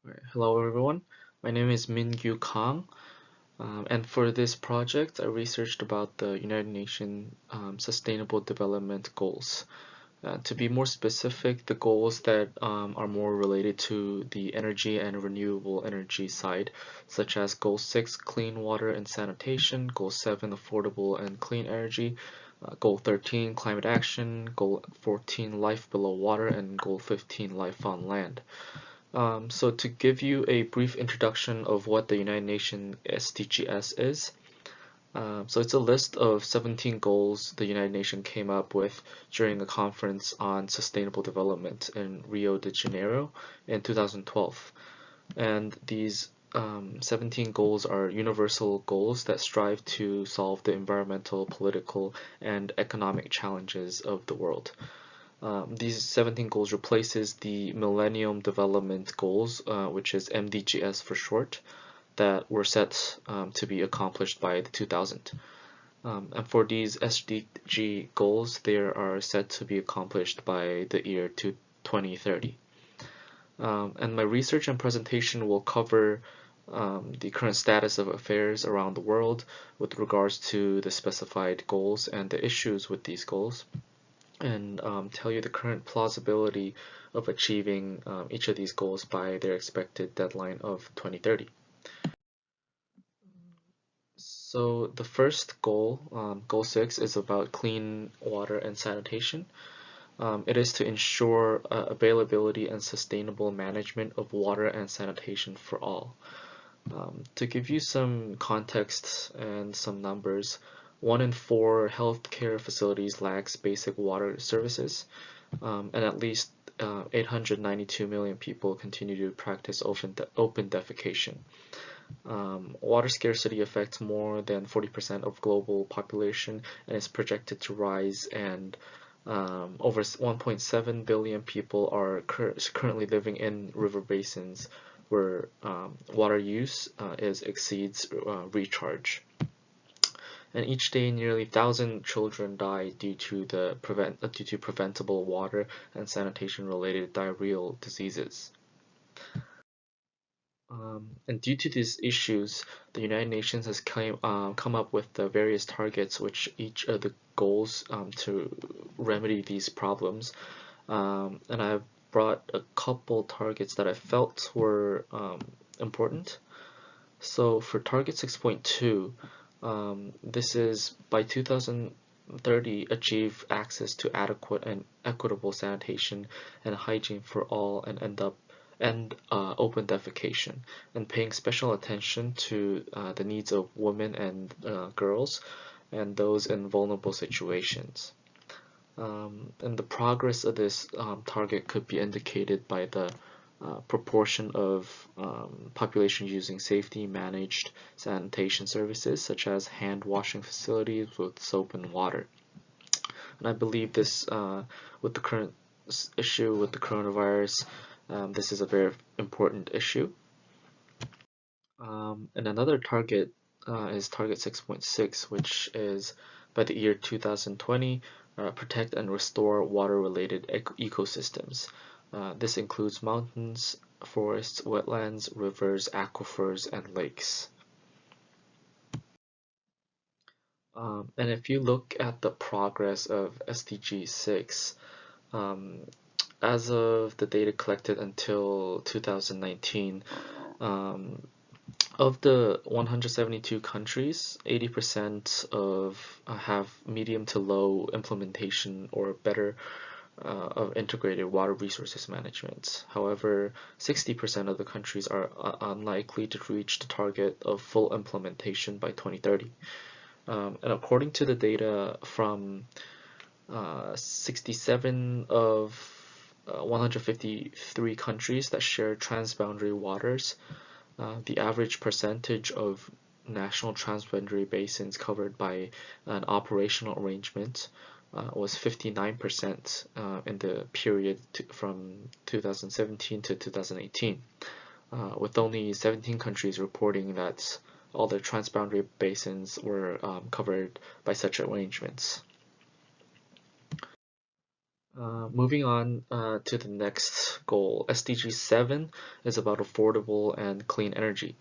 Alright, hello everyone, my name is Min-Gyu Kang, and for this project I researched about the United Nations Sustainable Development Goals. To be more specific, the goals that are more related to the energy and renewable energy side, such as Goal 6, Clean Water and Sanitation, Goal 7, Affordable and Clean Energy, Goal 13, Climate Action, Goal 14, Life Below Water, and Goal 15, Life on Land. So to give you a brief introduction of what the United Nations SDGs is, so it's a list of 17 goals the United Nations came up with during a conference on sustainable development in Rio de Janeiro in 2012. And these 17 goals are universal goals that strive to solve the environmental, political, and economic challenges of the world. These 17 goals replaces the Millennium Development Goals, which is MDGs for short, that were set to be accomplished by the 2000. And for these SDG goals, they are set to be accomplished by the year 2030. And my research and presentation will cover the current status of affairs around the world with regards to the specified goals and the issues with these goals, and tell you the current plausibility of achieving each of these goals by their expected deadline of 2030. So the first goal, goal 6, is about clean water and sanitation. It is to ensure availability and sustainable management of water and sanitation for all. To give you some context and some numbers, 1 in 4 healthcare facilities lacks basic water services, and at least 892 million people continue to practice open defecation. Water scarcity affects more than 40% of global population and is projected to rise, and over 1.7 billion people are currently living in river basins where water use exceeds recharge. And each day, nearly 1,000 children die due to preventable water and sanitation-related diarrheal diseases. And due to these issues, the United Nations has come up with the various targets, which each of the goals to remedy these problems. And I've brought a couple targets that I felt were important. So for target 6.2, this is by 2030 achieve access to adequate and equitable sanitation and hygiene for all and end open defecation, and paying special attention to the needs of women and girls and those in vulnerable situations. And the progress of this target could be indicated by the proportion of population using safety managed sanitation services such as hand washing facilities with soap and water. And I believe this, with the current issue with the coronavirus, this is a very important issue. And another target is target 6.6, which is by the year 2020, protect and restore water-related ecosystems. This includes mountains, forests, wetlands, rivers, aquifers, and lakes. And if you look at the progress of SDG 6, as of the data collected until 2019, of the 172 countries, 80% have medium to low implementation or better of integrated water resources management. However, 60% of the countries are unlikely to reach the target of full implementation by 2030. And according to the data from 67 of 153 countries that share transboundary waters, the average percentage of national transboundary basins covered by an operational arrangement was 59% in the period from 2017 to 2018, with only 17 countries reporting that all their transboundary basins were covered by such arrangements. Moving on to the next goal, SDG 7 is about affordable and clean energy,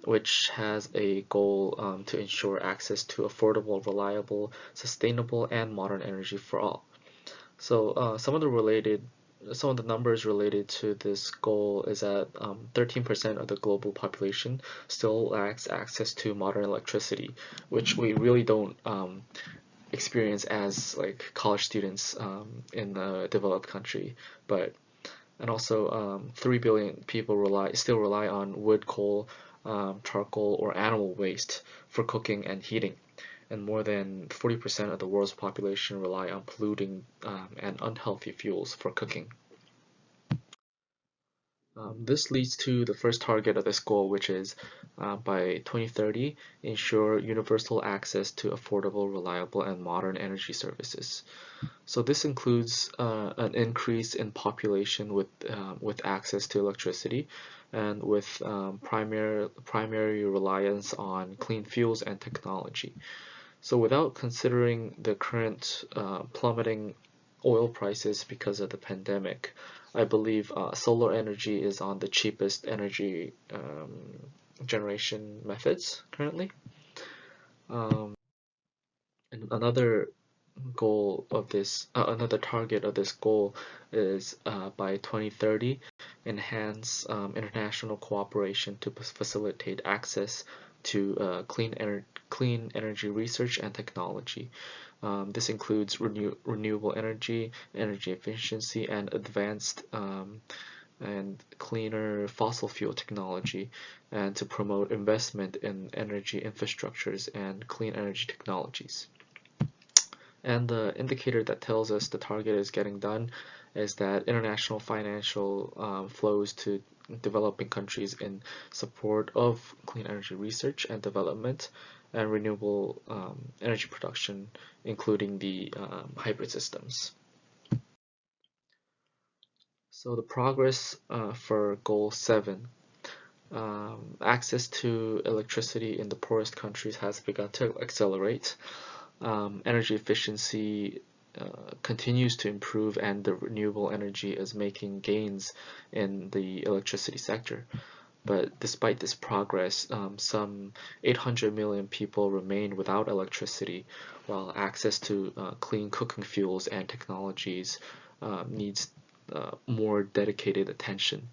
which has a goal to ensure access to affordable, reliable, sustainable, and modern energy for all. So some of the numbers related to this goal is that 13% of the global population still lacks access to modern electricity, which we really don't experience as like college students in the developed country. But and also 3 billion people still rely on wood, coal, charcoal, or animal waste for cooking and heating, and more than 40% of the world's population rely on polluting and unhealthy fuels for cooking. This leads to the first target of this goal, which is by 2030, ensure universal access to affordable, reliable, and modern energy services. So this includes an increase in population with access to electricity, and with primary reliance on clean fuels and technology. So without considering the current plummeting oil prices because of the pandemic, I believe solar energy is on the cheapest energy generation methods currently. Um, and another target of this goal is by 2030, enhance international cooperation to facilitate access to clean energy research and technology. This includes renewable energy, energy efficiency, and advanced and cleaner fossil fuel technology, and to promote investment in energy infrastructures and clean energy technologies. And the indicator that tells us the target is getting done is that international financial flows to developing countries in support of clean energy research and development and renewable energy production, including the hybrid systems. So the progress for goal 7, access to electricity in the poorest countries has begun to accelerate. Energy efficiency continues to improve, and the renewable energy is making gains in the electricity sector. But despite this progress, some 800 million people remain without electricity, while access to clean cooking fuels and technologies needs more dedicated attention.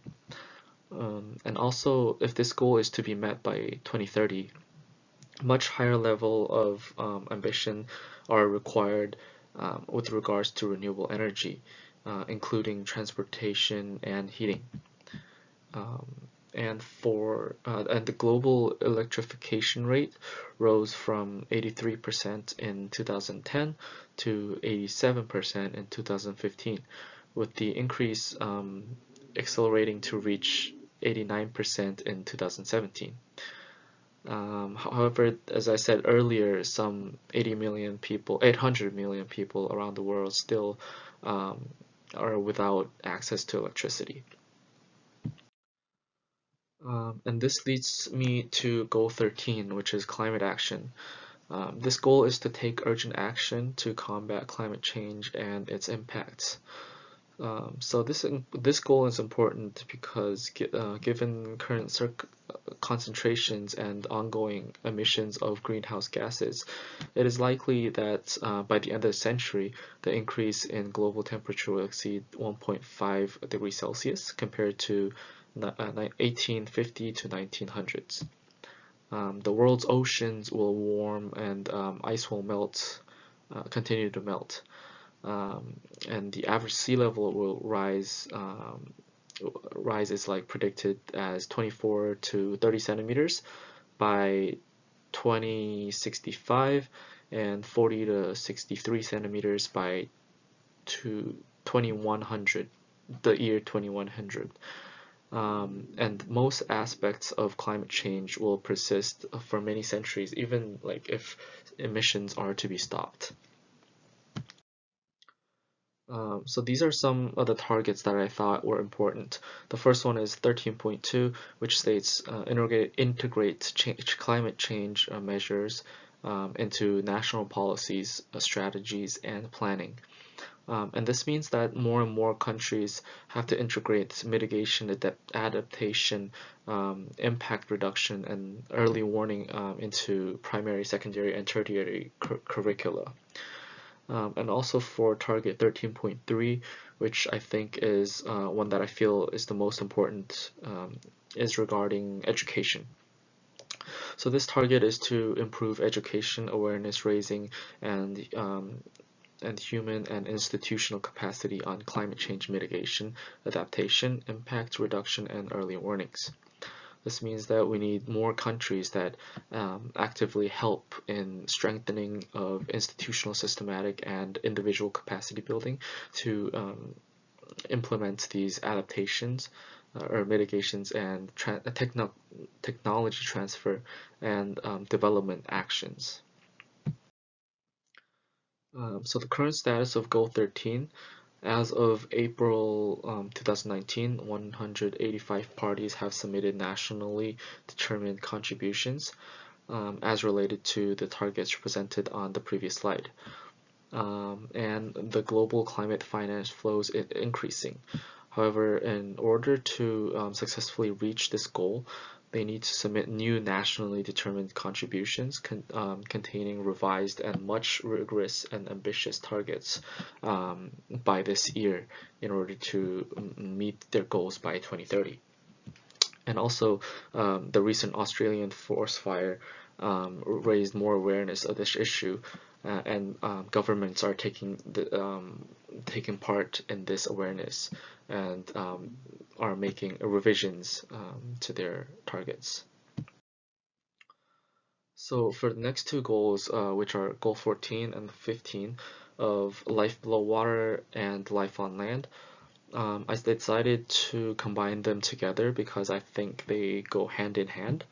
And also, if this goal is to be met by 2030, much higher level of ambition are required with regards to renewable energy, including transportation and heating. Um, and the global electrification rate rose from 83% in 2010 to 87% in 2015, with the increase accelerating to reach 89% in 2017. However, as I said earlier, some 800 million people around the world still are without access to electricity. And this leads me to goal 13, which is climate action. This goal is to take urgent action to combat climate change and its impacts. So this goal is important because given current concentrations and ongoing emissions of greenhouse gases, it is likely that by the end of the century, the increase in global temperature will exceed 1.5 degrees Celsius compared to 1850 to 1900s. The world's oceans will warm, and ice will continue to melt. And the average sea level will rise is like predicted as 24 to 30 centimeters by 2065, and 40 to 63 centimeters by 2100, the year 2100. And most aspects of climate change will persist for many centuries, even like if emissions are to be stopped. So these are some of the targets that I thought were important. The first one is 13.2, which states integrate climate change measures into national policies, strategies, and planning. And this means that more and more countries have to integrate mitigation, adaptation, impact reduction, and early warning into primary, secondary, and tertiary curricula. And also for target 13.3, which I think is one that I feel is the most important, is regarding education. So this target is to improve education, awareness raising, and human and institutional capacity on climate change mitigation, adaptation, impact reduction, and early warnings. This means that we need more countries that actively help in strengthening of institutional, systematic, and individual capacity building to implement these adaptations or mitigations and technology transfer and development actions. So the current status of Goal 13, as of April 2019, 185 parties have submitted nationally determined contributions as related to the targets presented on the previous slide. And the global climate finance flows is increasing. However, in order to successfully reach this goal, they need to submit new nationally determined contributions containing revised and much rigorous and ambitious targets by this year in order to meet their goals by 2030. And also, the recent Australian forest fire raised more awareness of this issue, and governments are taking part in this awareness and are making revisions to their targets. So for the next two goals, which are goal 14 and 15 of life below water and life on land, I decided to combine them together because I think they go hand in hand.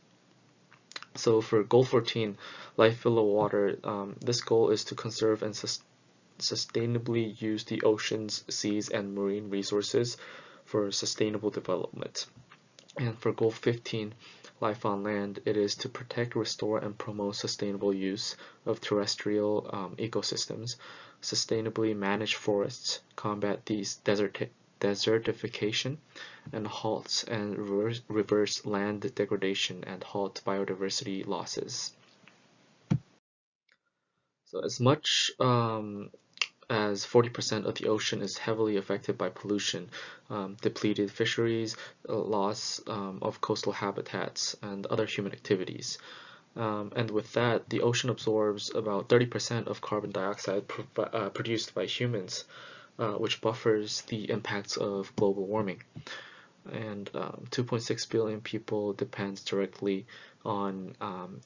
So for goal 14, life below water, this goal is to conserve and sustainably use the oceans, seas, and marine resources for sustainable development. And for goal 15, life on land, it is to protect, restore, and promote sustainable use of terrestrial ecosystems, sustainably manage forests, combat these desertification, and halt and reverse land degradation and halt biodiversity losses. So as much as 40% of the ocean is heavily affected by pollution, depleted fisheries, loss of coastal habitats, and other human activities. And with that, the ocean absorbs about 30% of carbon dioxide produced by humans, which buffers the impacts of global warming. And 2.6 billion people depend directly on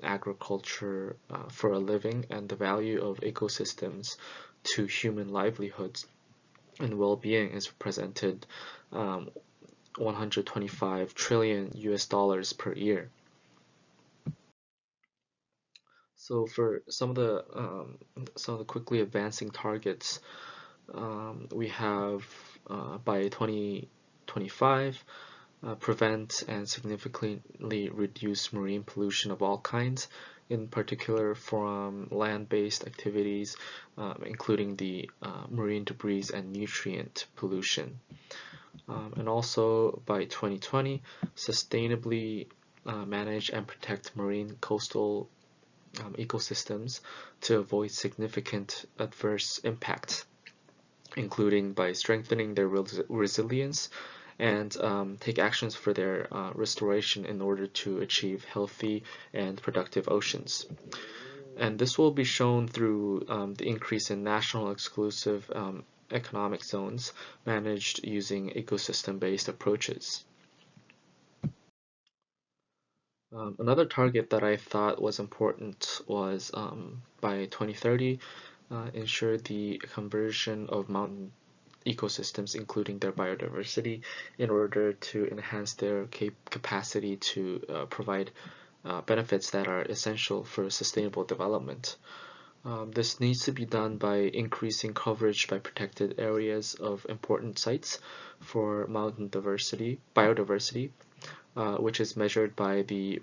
agriculture for a living, and the value of ecosystems to human livelihoods and well-being is represented 125 trillion US dollars per year. So for some of the quickly advancing targets, we have by 2025, prevent and significantly reduce marine pollution of all kinds, in particular from land-based activities, including the marine debris and nutrient pollution. And also by 2020, sustainably manage and protect marine coastal ecosystems to avoid significant adverse impacts, including by strengthening their resilience and take actions for their restoration in order to achieve healthy and productive oceans. And this will be shown through the increase in national exclusive economic zones managed using ecosystem-based approaches. Another target that I thought was important was by 2030, ensure the conversion of mountain ecosystems, including their biodiversity, in order to enhance their capacity to provide benefits that are essential for sustainable development. This needs to be done by increasing coverage by protected areas of important sites for mountain biodiversity, which is measured by the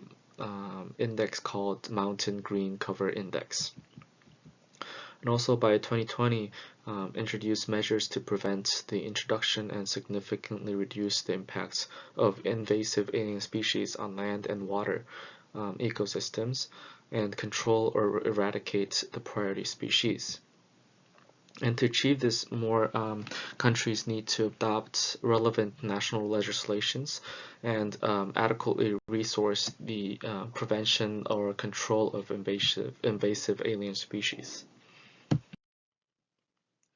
index called Mountain Green Cover Index. And also by 2020, introduce measures to prevent the introduction and significantly reduce the impacts of invasive alien species on land and water ecosystems, and control or eradicate the priority species. And to achieve this, more countries need to adopt relevant national legislations and adequately resource the prevention or control of invasive alien species.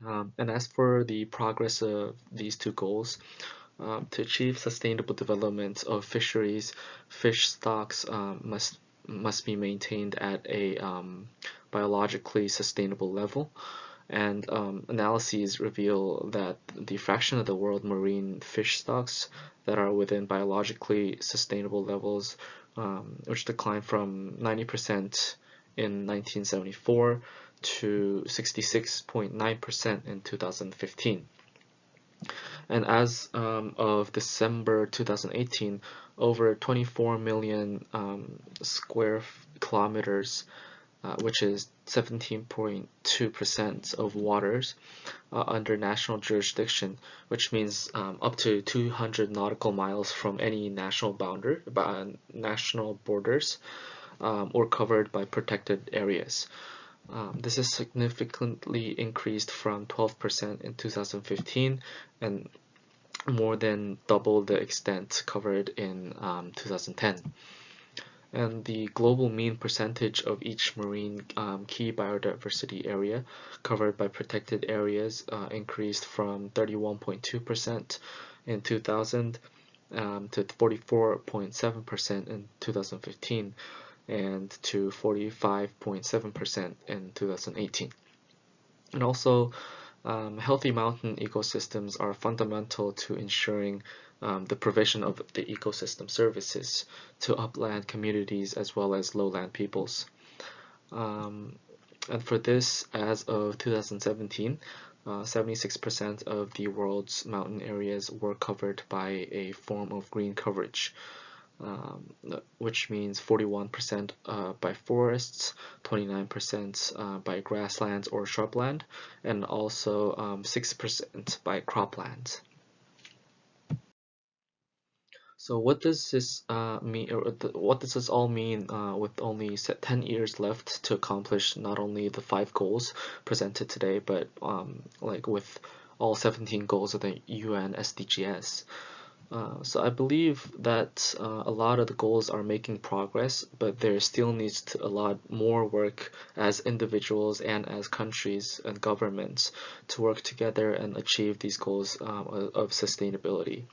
And as for the progress of these two goals, to achieve sustainable development of fisheries, fish stocks must be maintained at a biologically sustainable level. And analyses reveal that the fraction of the world marine fish stocks that are within biologically sustainable levels, which declined from 90% in 1974 to 66.9% in 2015. And as of December 2018, over 24 million square kilometers, which is 17.2% of waters under national jurisdiction, which means up to 200 nautical miles from any national national borders, or covered by protected areas. This is significantly increased from 12% in 2015 and more than double the extent covered in 2010. And the global mean percentage of each marine key biodiversity area covered by protected areas increased from 31.2% in 2000 to 44.7% in 2015 and to 45.7% in 2018. And also, healthy mountain ecosystems are fundamental to ensuring the provision of the ecosystem services to upland communities as well as lowland peoples. And for this, as of 2017, 76% of the world's mountain areas were covered by a form of green coverage, which means 41% by forests, 29% by grasslands or shrubland, and also 6% by croplands. So what does this mean, or what does this all mean with only 10 years left to accomplish not only the 5 goals presented today, but like with all 17 goals of the UN SDGs? So I believe that a lot of the goals are making progress, but there still needs to a lot more work as individuals and as countries and governments to work together and achieve these goals of sustainability.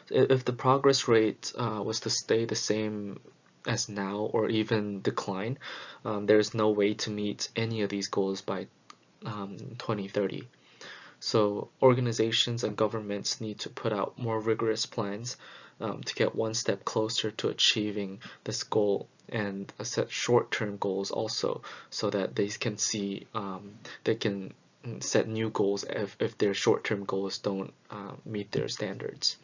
If the progress rate was to stay the same as now or even decline, there's no way to meet any of these goals by 2030. So organizations and governments need to put out more rigorous plans to get one step closer to achieving this goal, and set short-term goals also, so that they can see they can set new goals if their short-term goals don't meet their standards.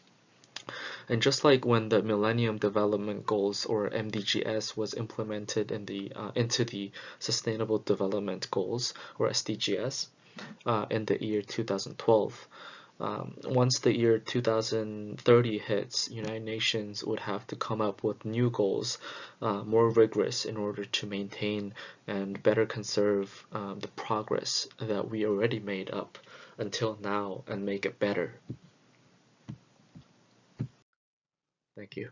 And just like when the Millennium Development Goals, or MDGs, was implemented into the Sustainable Development Goals, or SDGs, in the year 2012. Once the year 2030 hits, United Nations would have to come up with new goals, more rigorous, in order to maintain and better conserve the progress that we already made up until now and make it better. Thank you.